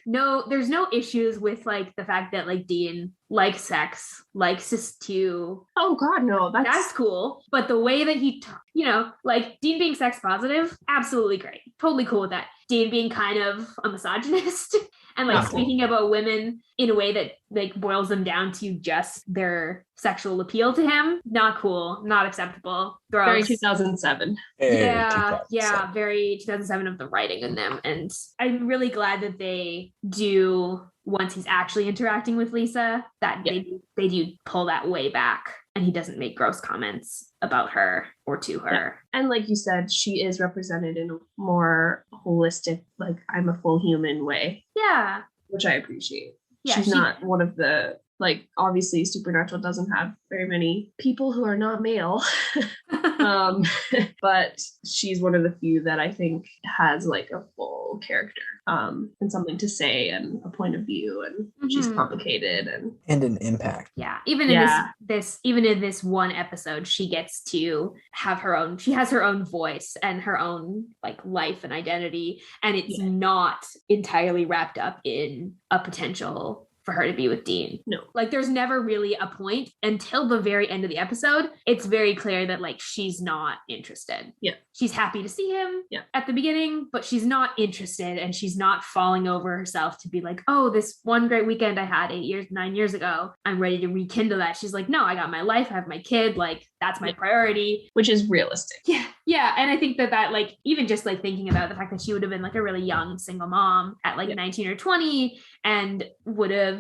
there's no issues with like the fact that like Dean likes sex, likes to stew. Oh God, no, That's cool. But the way that he, like Dean being sex positive, absolutely great. Totally cool with that. Dean being kind of a misogynist and like Not cool. speaking about women in a way that like boils them down to just their sexual appeal to him. Not cool, not acceptable. Gross. Very 2007. Yeah, very 2007 of the writing in them. And I'm really glad that they do, once he's actually interacting with Lisa, that they do pull that way back and he doesn't make gross comments about her or to her. Yeah. And like you said, she is represented in a more holistic, like I'm a full human way. Yeah. Which I appreciate. Yeah, she's not one of the, like, obviously Supernatural doesn't have very many people who are not male. But she's one of the few that I think has like a full character and something to say and a point of view, and she's complicated and an impact. Yeah, even in this one episode, she gets to have she has her own voice and her own like life and identity, and it's not entirely wrapped up in a potential for her to be with Dean. No. Like there's never really a point until the very end of the episode. It's very clear that like she's not interested. Yeah. She's happy to see him at the beginning, but she's not interested and she's not falling over herself to be like, oh, this one great weekend I had 9 years ago, I'm ready to rekindle that. She's like, no, I got my life, I have my kid, like that's my priority. Which is realistic. Yeah. Yeah. And I think that like, even just like thinking about the fact that she would have been like a really young single mom at like 19 or 20 and would have,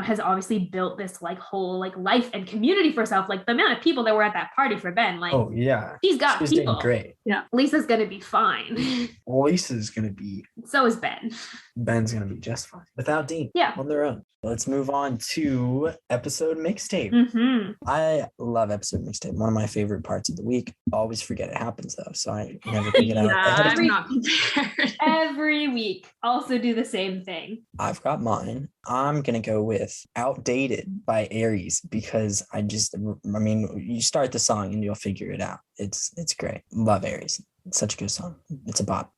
has obviously built this like whole like life and community for herself. Like the amount of people that were at that party for Ben, like, oh yeah, she's got she's people. Doing great. Yeah. Lisa's going to be fine. Lisa's going to be. So is Ben. Ben's going to be just fine without Dean. Yeah. On their own. Let's move on to episode mixtape. Mm-hmm. I love episode mixtape. One of my favorite parts of the week. Always forget it happens though, so I never pick it out. I'm not prepared. Every week. Also do the same thing. I've got mine. I'm going to go with Outdated by Aries because you start the song and you'll figure it out. It's great. Love Aries. It's such a good song. It's a bop.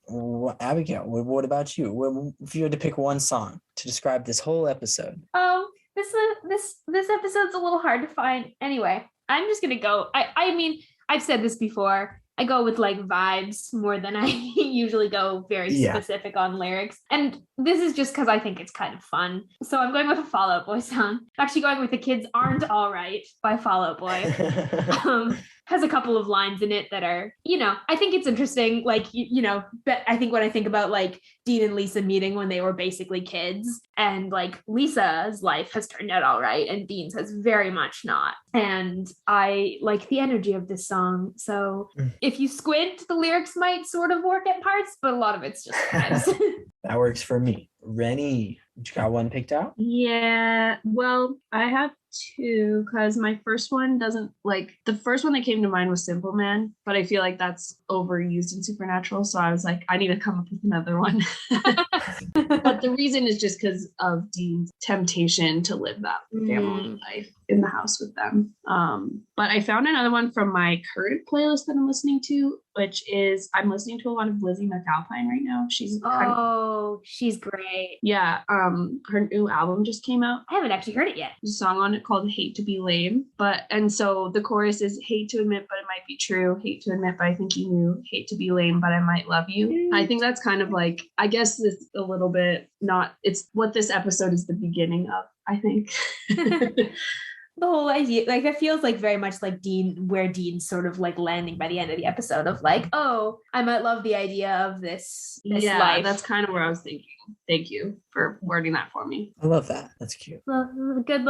Abigail, what about you? If you had to pick one song to describe this whole episode. Oh, this episode's a little hard to find. Anyway, I'm just going to go. I mean, I've said this before. I go with like vibes more than I usually go very specific on lyrics. And this is just because I think it's kind of fun. So I'm going with a Fall Out Boy song. I'm actually going with The Kids Aren't All Right by Fall Out Boy. Has a couple of lines in it that are, I think it's interesting. Like, but I think when I think about like Dean and Lisa meeting when they were basically kids and like Lisa's life has turned out all right and Dean's has very much not. And I like the energy of this song. So if you squint, the lyrics might sort of work at parts, but a lot of it's just vibes. That works for me. Renny, you got one picked out? Yeah, well, I have two because my first one doesn't the first one that came to mind was Simple Man, but I feel like that's overused in Supernatural. So I was like, I need to come up with another one. But the reason is just because of Dean's temptation to live that family life in the house with them. But I found another one from my current playlist that I'm listening to, which is I'm listening to a lot of Lizzie McAlpine right now. She's she's great. Yeah. Her new album just came out. I haven't actually heard it yet. There's a song on it called Hate to Be Lame. And so the chorus is hate to admit, but it might be true. Hate to admit, but I think you knew. Hate to be lame, but I might love you. I think that's kind of like, I guess this a little bit it's what this episode is the beginning of, I think. the whole idea, like it feels like very much like where Dean's sort of like landing by the end of the episode of like, oh, I might love the idea of this life. That's kind of where I was thinking. Thank you for wording that for me. I love that. That's cute. Well, good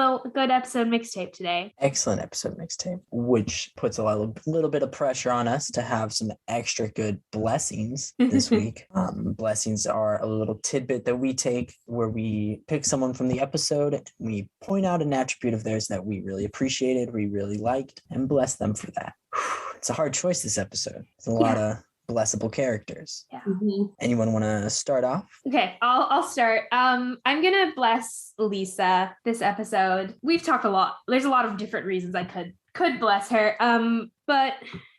episode mixtape today. Excellent episode mixtape, which puts a little bit of pressure on us to have some extra good blessings this week. Blessings are a little tidbit that we take where we pick someone from the episode and we point out an attribute of theirs that we really appreciated, we really liked, and bless them for that. It's a hard choice this episode. It's a lot of blessable characters. Yeah. Anyone want to start off? Okay, I'll start. I'm gonna bless Lisa this episode. We've talked a lot. There's a lot of different reasons I could bless her. But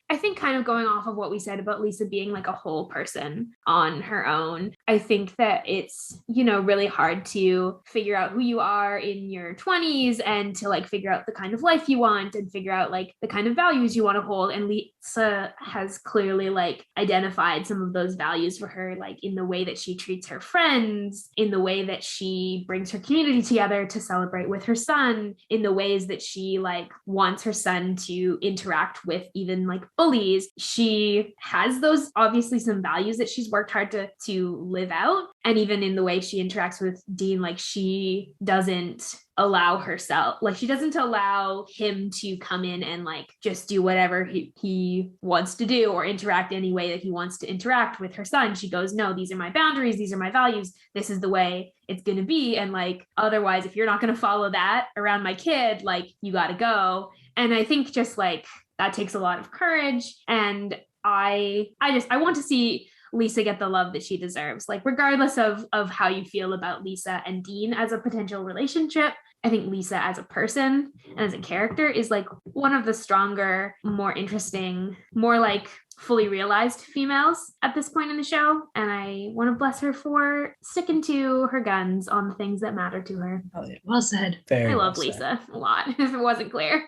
I think kind of going off of what we said about Lisa being like a whole person on her own, I think that it's, really hard to figure out who you are in your 20s and to like figure out the kind of life you want and figure out like the kind of values you want to hold. And Lisa has clearly like identified some of those values for her, like in the way that she treats her friends, in the way that she brings her community together to celebrate with her son, in the ways that she like wants her son to interact with even like bullies. She has those obviously some values that she's worked hard to live out. And even in the way she interacts with Dean, like she doesn't allow herself, like she doesn't allow him to come in and like just do whatever he wants to do or interact any way that he wants to interact with her son. She goes, no, these are my boundaries. These are my values. This is the way it's going to be. And like, otherwise, if you're not going to follow that around my kid, like you got to go. And I think just like that takes a lot of courage. And I want to see Lisa get the love that she deserves. Like regardless of how you feel about Lisa and Dean as a potential relationship, I think Lisa as a person and as a character is like one of the stronger, more interesting, more like fully realized females at this point in the show. And I want to bless her for sticking to her guns on the things that matter to her. Oh, yeah. Well said. I love Lisa a lot, if it wasn't clear.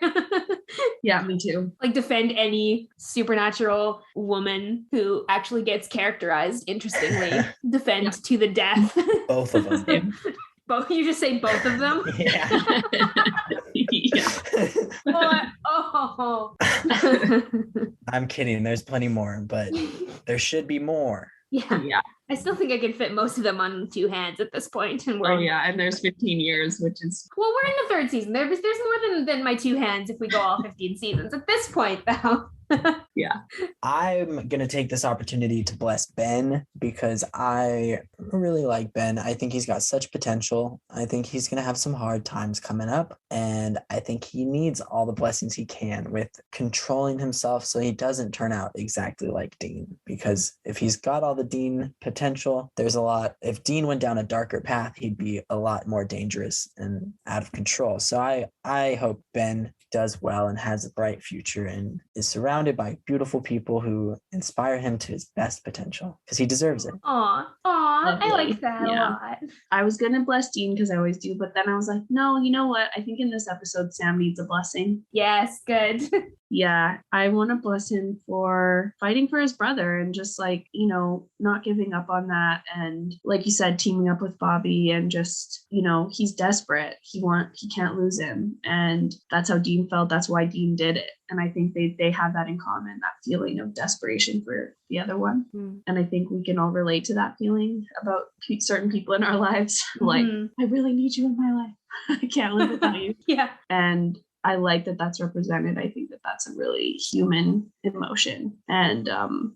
Yeah, me too. Like defend any supernatural woman who actually gets characterized interestingly. Defend to the death. Both of them. Both, you just say both of them? Yeah. Oh. I'm kidding. There's plenty more, but there should be more. Yeah. I still think I can fit most of them on 2 hands at this point. And and there's 15 years, which is... Well, we're in the 3rd season. There's more than my 2 hands if we go all 15 seasons. At this point, though. Yeah. I'm going to take this opportunity to bless Ben because I really like Ben. I think he's got such potential. I think he's going to have some hard times coming up. And I think he needs all the blessings he can with controlling himself so he doesn't turn out exactly like Dean. Because if he's got all the Dean potential, there's a lot. If Dean went down a darker path, he'd be a lot more dangerous and out of control. So I hope Ben does well and has a bright future and is surrounded by beautiful people who inspire him to his best potential because he deserves it. Aw, I like that a lot. I was going to bless Dean because I always do, but then I was like, no, you know what? I think in this episode, Sam needs a blessing. Yes, good. Yeah, I want to bless him for fighting for his brother and just like, not giving up on that. And like you said, teaming up with Bobby and just, he's desperate. He can't lose him. And that's how Dean felt. That's why Dean did it. And I think they have that in common, that feeling of desperation for the other one. And I think we can all relate to that feeling about certain people in our lives. Like, I really need you in my life. I can't live without you. Yeah. And I like that that's represented. I think that that's a really human emotion. And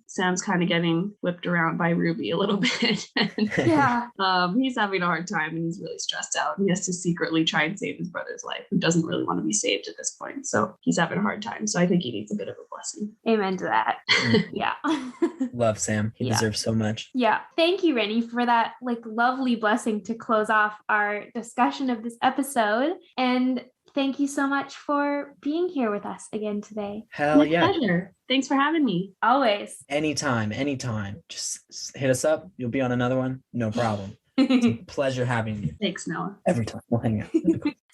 Sam's kind of getting whipped around by Ruby a little bit. Yeah. He's having a hard time and he's really stressed out. He has to secretly try and save his brother's life, who doesn't really want to be saved at this point. So he's having a hard time. So I think he needs a bit of a blessing. Amen to that. Yeah. Love Sam. He deserves so much. Yeah. Thank you, Renny, for that lovely blessing to close off our discussion of this episode. And thank you so much for being here with us again today. Hell yeah. My pleasure. Thanks for having me. Always. Anytime. Just hit us up. You'll be on another one. No problem. It's a pleasure having you. Thanks, Noah. Every time. We'll hang out.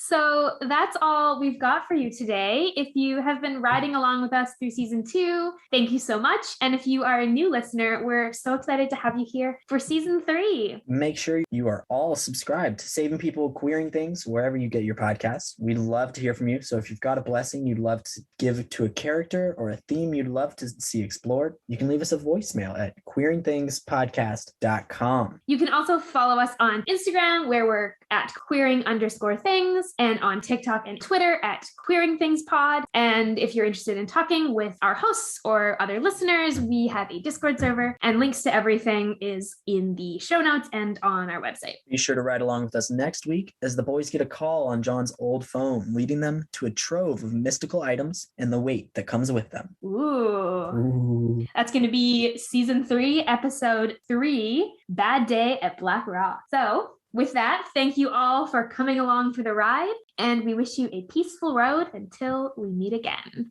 So that's all we've got for you today. If you have been riding along with us through season 2, thank you so much. And if you are a new listener, we're so excited to have you here for season 3. Make sure you are all subscribed to Saving People Queering Things wherever you get your podcasts. We'd love to hear from you. So if you've got a blessing you'd love to give to a character or a theme you'd love to see explored, you can leave us a voicemail at queeringthingspodcast.com. You can also follow us on Instagram, where we're at queering_things, and on TikTok and Twitter at queeringthingspod. And if you're interested in talking with our hosts or other listeners, we have a Discord server, and links to everything is in the show notes and on our website. Be sure to ride along with us next week as the boys get a call on John's old phone, leading them to a trove of mystical items and the weight that comes with them. Ooh. That's going to be season 3, episode 3, Bad Day at Black Rock. So with that, thank you all for coming along for the ride, and we wish you a peaceful road until we meet again.